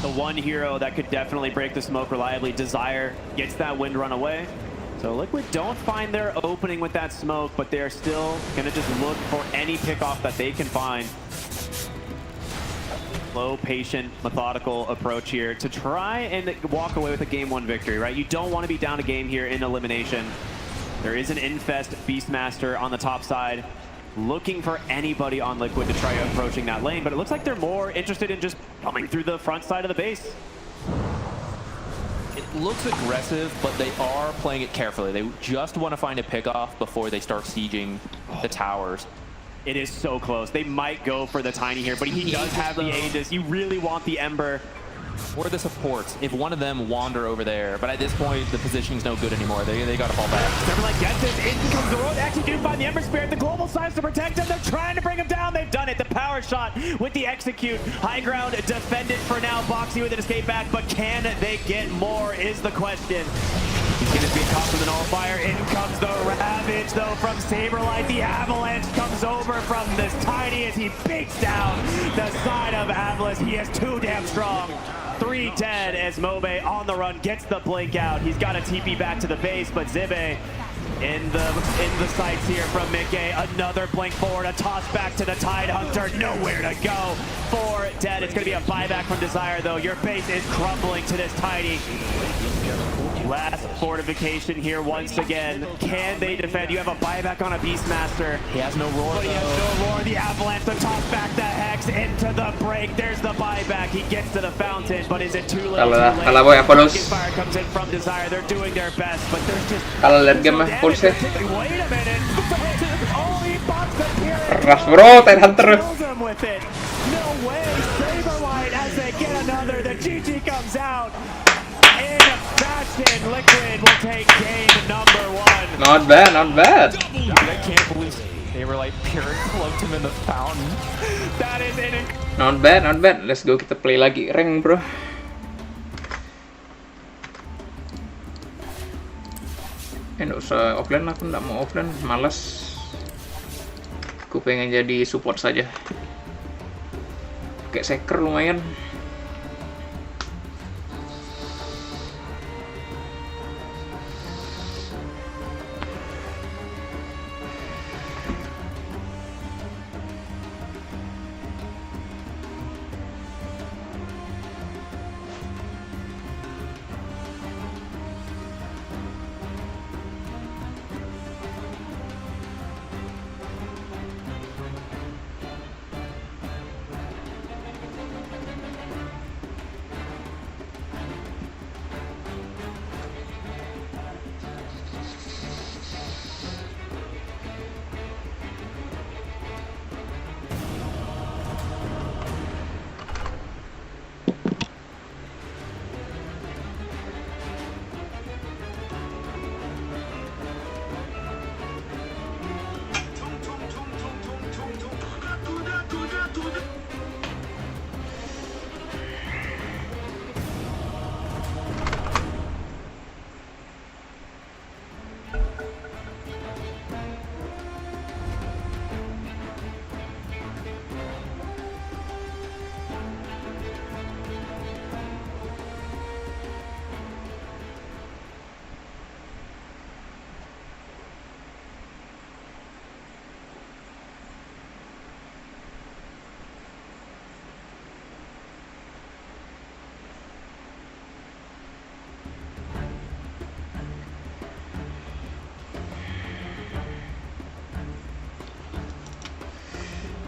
The one hero that could definitely break the smoke reliably, Desire, gets that wind run away. So Liquid don't find their opening with that smoke, but they're still gonna just look for any pickoff that they can find. Slow, patient, methodical approach here to try and walk away with a game 1 victory, right? You don't want to be down a game here in elimination. There is an Infest Beastmaster on the top side, looking for anybody on Liquid to try approaching that lane, but it looks like they're more interested in just coming through the front side of the base. It looks aggressive, but they are playing it carefully. They just want to find a pickoff before they start sieging the towers. It is so close. They might go for the Tiny here, but he does have the Aegis. You really want the Ember. Or the supports, if one of them wander over there. But at this point, the positioning's no good anymore. They got to fall back. Neverland gets it. In comes the road. They actually do find the Ember Spirit. The global size to protect him. They're trying to bring him down. They've done it. The power shot with the execute. High ground defended for now. Boxy with an escape back, but can they get more is the question. He's going to be caught with an all-fire. In comes the Ravage, though, from Saberlight. The Avalanche comes over from this Tiny as he beats down the side of Avalanche. He is too damn strong. 3 dead as Mobe on the run gets the blink out. He's got a TP back to the base, but Zibe in the sights here from Mickey. Another blink forward, a toss back to the Tidehunter. Nowhere to go. 4 dead. It's going to be a buyback from Desire, though. Your base is crumbling to this Tiny. Last fortification here once again. Can they defend? You have a buyback on a Beastmaster. He has no roar, But he has no roar. The Avalanche, the toss back, the Hex into the break. There's the buyback. He gets to the fountain, but is it too late? Kalah boy, apa dos? Fire comes in from Desire. They're doing their best, but there's just Kalah late game lah, Pulse. wait a minute. Oh, he bots the Pyrrhic. Keras bro, Tidehunter. Kills him with it. No way. Saberlight as they get another. The GG comes out. In fashion, Liquid will take game number 1. Not bad, not bad. Dude, I can't believe they were like Pyrrhic plugged him in the fountain. That is an Not bad, not bad. Let's go, kita play lagi rank bro. Nggak usah offline, aku nggak mau offline, malas. Aku pengen jadi support saja. Kayak Seeker lumayan.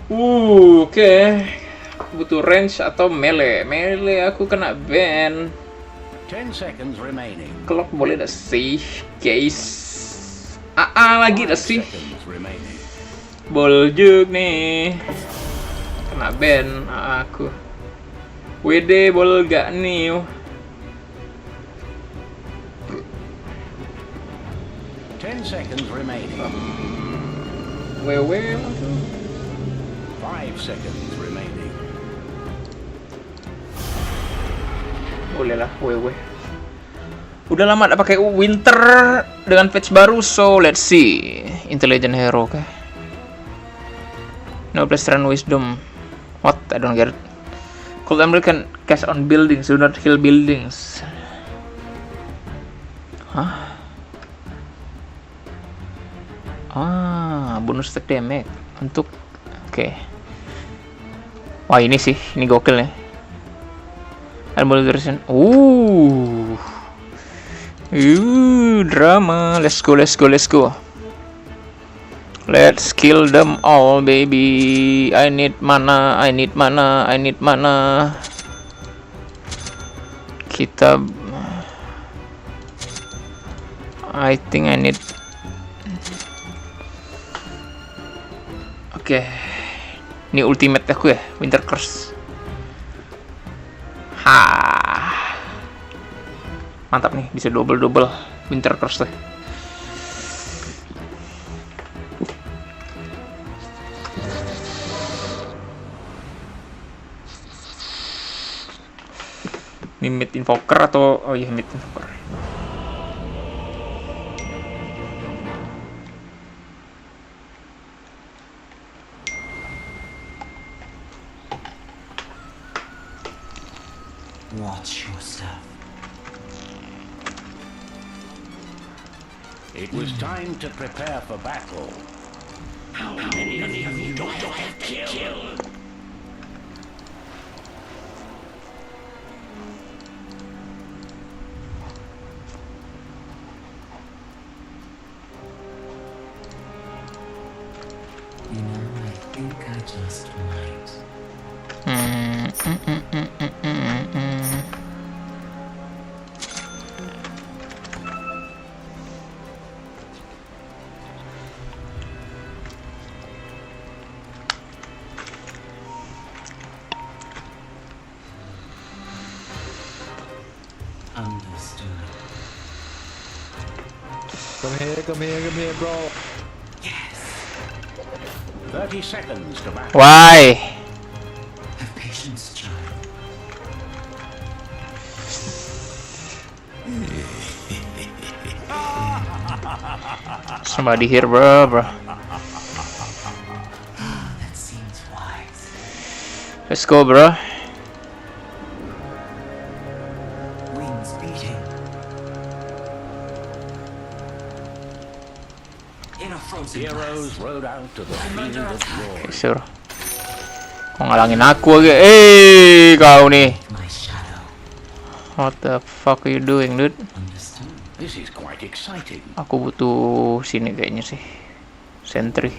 Oke. Butuh range atau melee. Melee aku kena ban. 10 seconds remaining. Clock boleh dah sih, guys. AA lagi dah sih. Seconds remaining. Boljuk nih. Kena ban AA aku. WD boleh gak nih? 10 seconds remaining. WW 5 seconds remaining. boleh lah WW. Udah lama gak pakai Winter dengan patch baru, so let's see. Intelligent hero kah? No plus run wisdom. What? I don't get it. Cold Emerald can cast on buildings, do not heal buildings. Hah? Bonus attack damage untuk oke. Wah, ini sih, ini gokil ya. Duration. Drama. Let's go. Let's kill them all, baby. I need mana. Kita I think I need. Oke. Ini ultimate aku ya, Winter Curse. Mantap nih, bisa double Winter Curse deh. Ini Mid Invoker atau Mid Invoker. Watch yourself. It was time to prepare for battle. How many of you do I have to kill? You know, I think I just might. Understood. Come here, bro. 30 seconds to battle. Why? Have patience, child. Somebody here, bro. That seems wise. Let's go, bro. Wings beating. In a frozen Heroes blast. rode out to the field of glory. Sure. Kau ngalangin aku lagi. Kau nih. My shadow. What the fuck are you doing, dude? Understood. This is quite exciting. Aku butuh sini kayaknya sih. Sentry.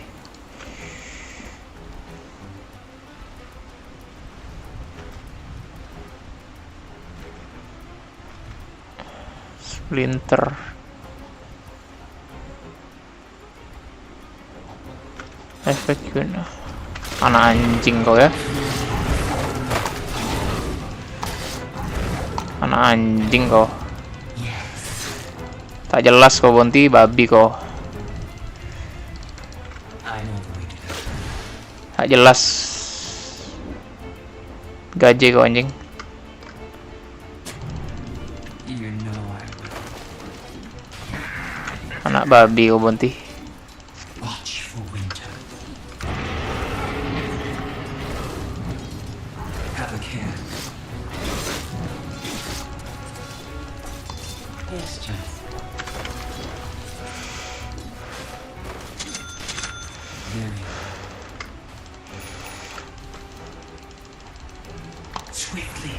Splinter. Efek guna. Anak anjing kau ya. Anak anjing kau. Tak jelas kau, Bonti, babi kau. I know the way to go. Tak jelas. Gaje kau anjing. You know I will. Anak babi kau, Bonti. Watch for winter. Have a care. Yes, Jeff. Very well. Swiftly.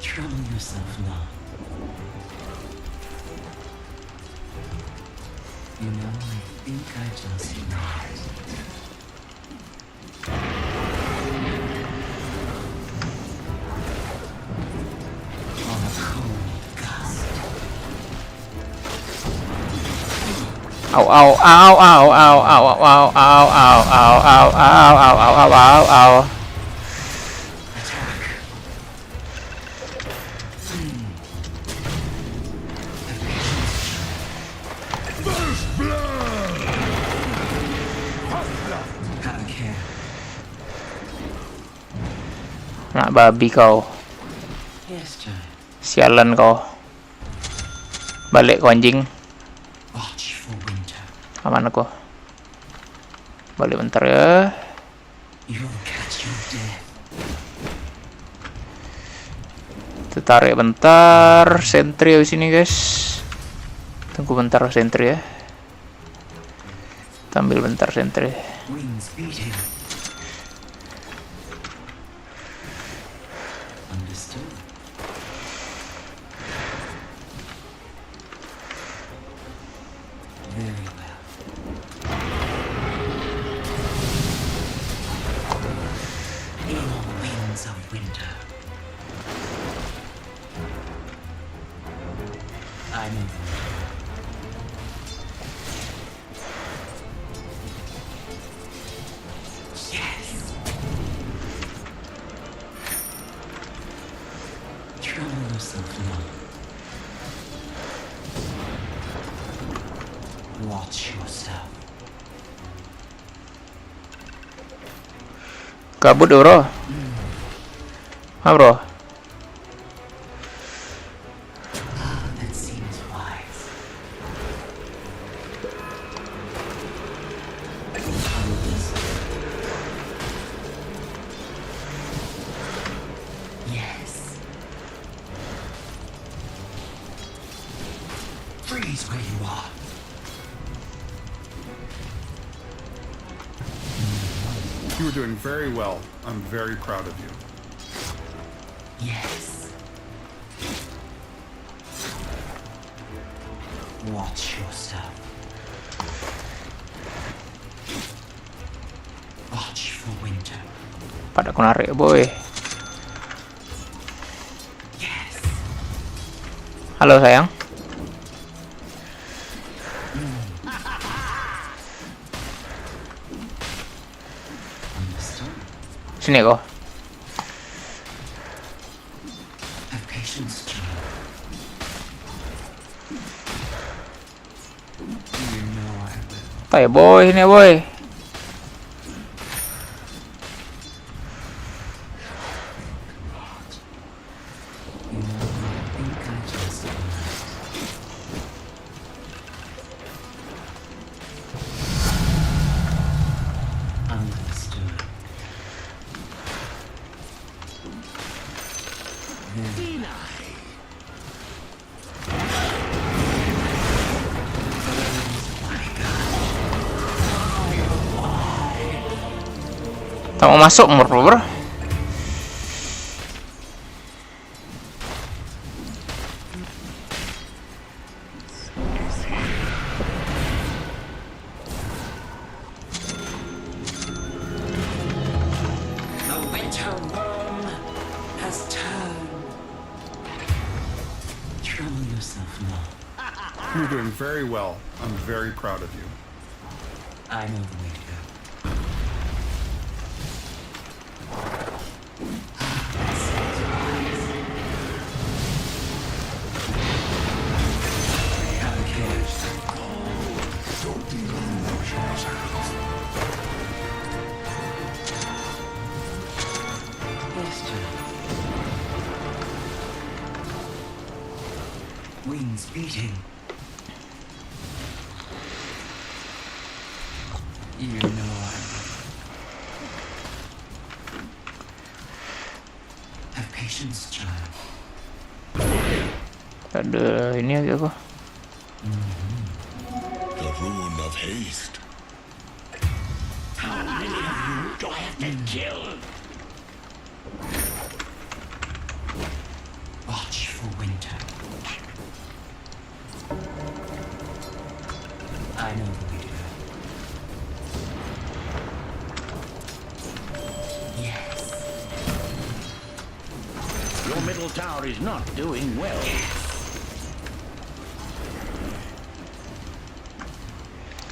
Trouble yourself not. You know, I think I just might. On a cold gust. Au au au au au au au au au au au au au au au au. Attack. Have a care. Anak babi kau. Yes, child. Sialan kau. Balik kau anjing. Watch for winter. Aman aku. Balik bentar ya. You'll catch your death. Tarik bentar. Sentry habis ini, guys. Tunggu bentar sentry ya. Kita ambil bentar sentry. Wings beating. Understood. Very well. In winds of winter. I'm over. Yes. Trouble yourself now. Watch yourself. Kabut bro. Bro. That seems wise. Yes. Freeze where you are. You were doing very well. I'm very proud of you. Yes. Watch yourself. Watch for winter. Pada aku narik boy. Yes. Halo sayang. Understood. Sini kok. Have patience, child. You know I will. Tay boy, sini boy. You know I think I just understood. Tak mau masuk bro. The winter worm has turned. Trouble yourself now. You're doing very well. I'm very proud of you. I know the way to go. Wings beating. You know I will. Have patience, child. Ada ini aja kok. The rune of haste. How many of you do I have to kill? Watch for winter. I know the way to go. Yes. Your middle tower is not doing well.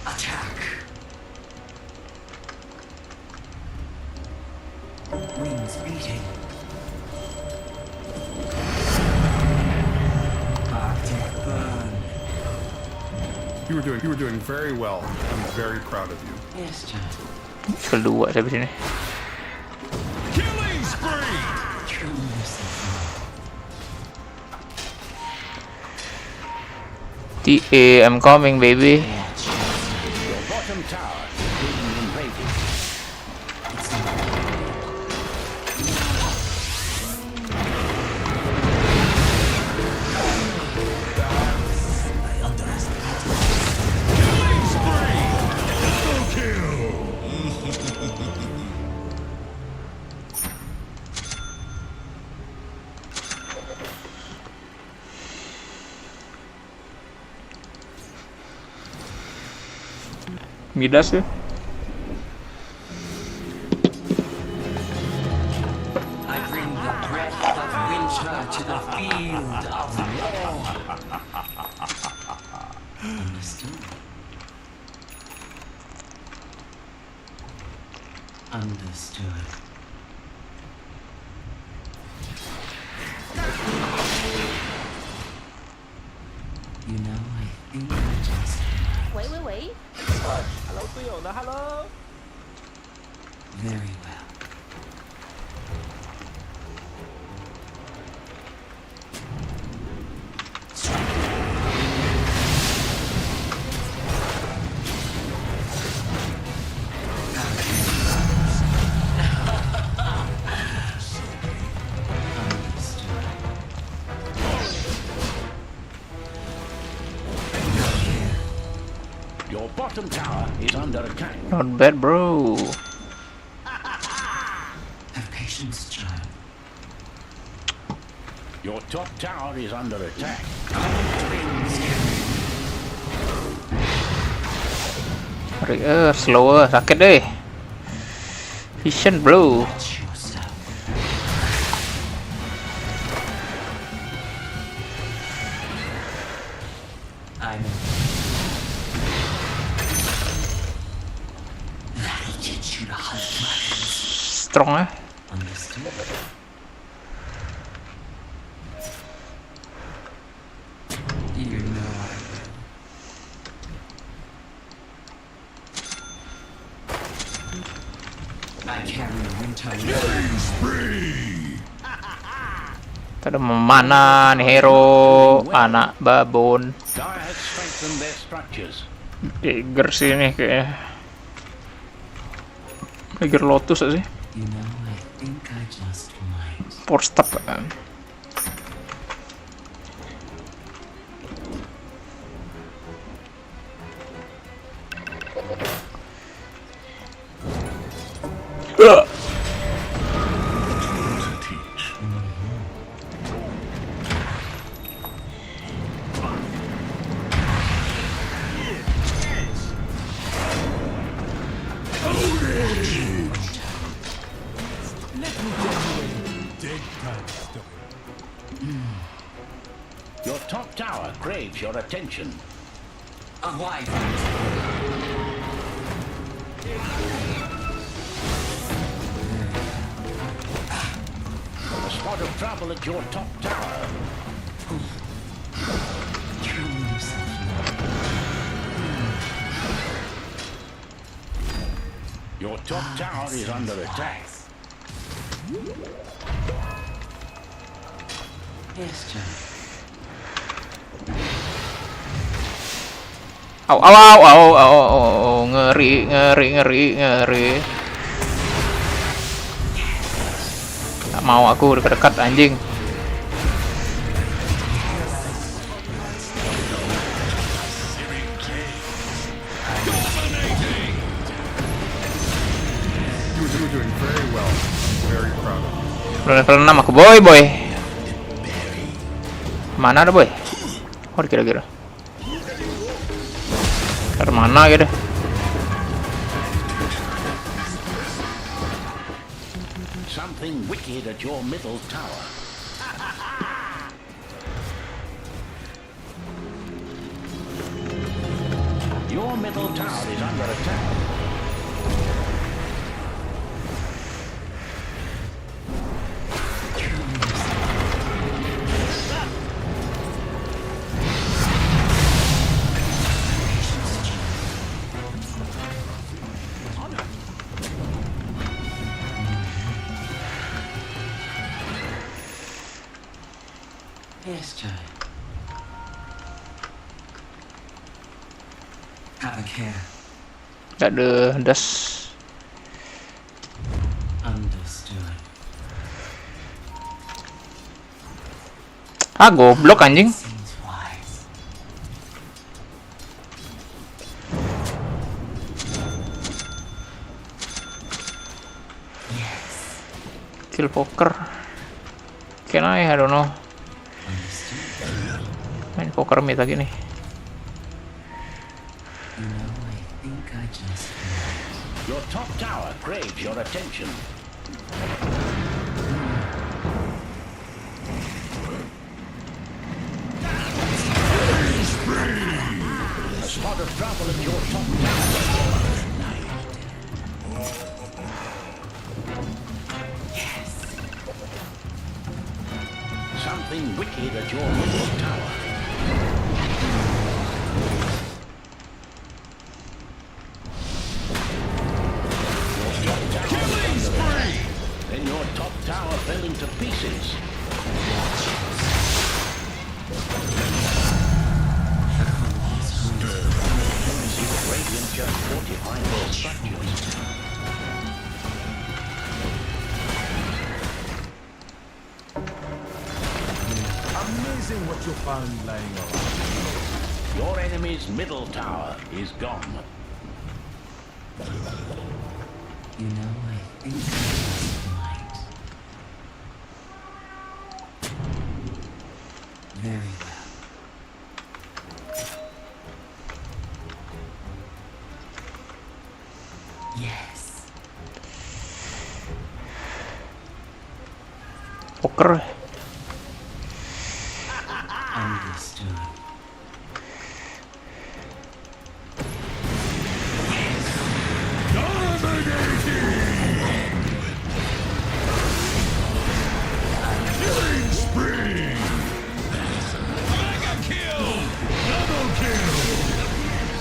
Attack. Wings beating. Arctic burn. You were doing very well. I'm very proud of you. Yes, child. Kedua saya di sini. Killing spree! Trouble yourself now. TA, I'm coming baby. Watch. Your bottom tower is being invaded. It's not. I underestimate. Midas ya. I bring the breath of winter to the field of war. Understood. Understood. You know, I think I just... Wait. Very well. Your bottom tower is under attack. Not bad, bro. Have patience, child. Your top tower is under attack. Slower, sakit deh. Vision, bro. Watch yourself. I know. That'll teach you to hunt dragons. Strong ya. Understood. You know I will. I carry winter. Kita ada mana nih hero anak babon. Dire has strengthened their structures. Tiger sih ini kayaknya. Tiger Lotus gak sih? You know, I think I just might. Force step kan. Your top tower craves your attention. A wife. A spot of trouble at your top tower. Calm yourself. Your top tower is under attack. Yes, John. Au, ngeri. Tak mau aku dekat-dekat anjing. You're doing very well. Very proud of you. Udah level 6 aku, boy. Mana ada, boy? Oh, kira-kira. Dari mana gitu? Something wicked at your middle tower. Your middle tower is under attack. Yes, John. Have a care. Gak ada das. Understood. Ah, goblok anjing. Seems wise. Yes. Kill poker. Can I don't know. Main poker mid lagi nih. You know, I think I Your top tower craves your attention. A spot of trouble at your top tower. Something wicked at your middle tower. Killing spree! Then your top tower fell into pieces. See the Radiant just fortifying their structures. Amazing what you found lying around. Your enemy's middle tower is gone. You know, I think this might. Very well. Yes. Poker. Understood. Killing spree! Mega kill! Double kill!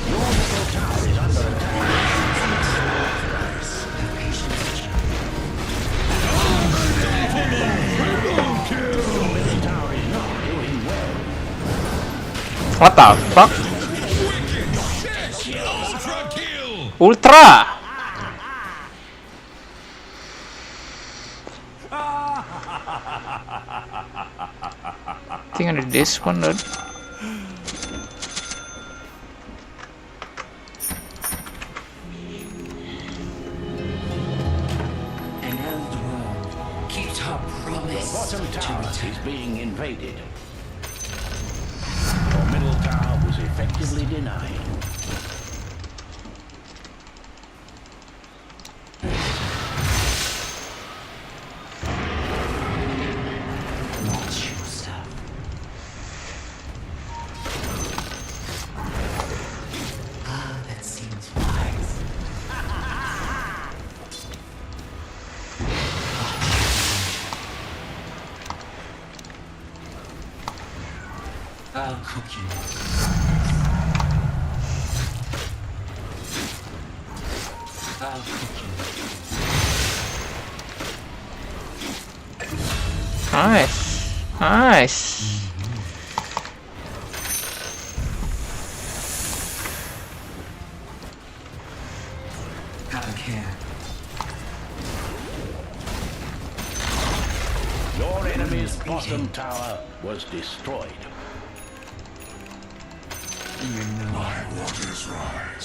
Your middle tower is under attack. Triple kill! Your middle tower is not doing well. What the fuck? Ultra kill! Ultra! I think under this one, dude. An old world keeps her promise Bottom to tower return. is being invaded. Your middle tower was effectively denied. Watch yourself. Ah, that seems wise. I'll cook you. I'll cook you. Nice. Nice. Have a care. Your enemy's bottom tower was destroyed. You know. My waters rise.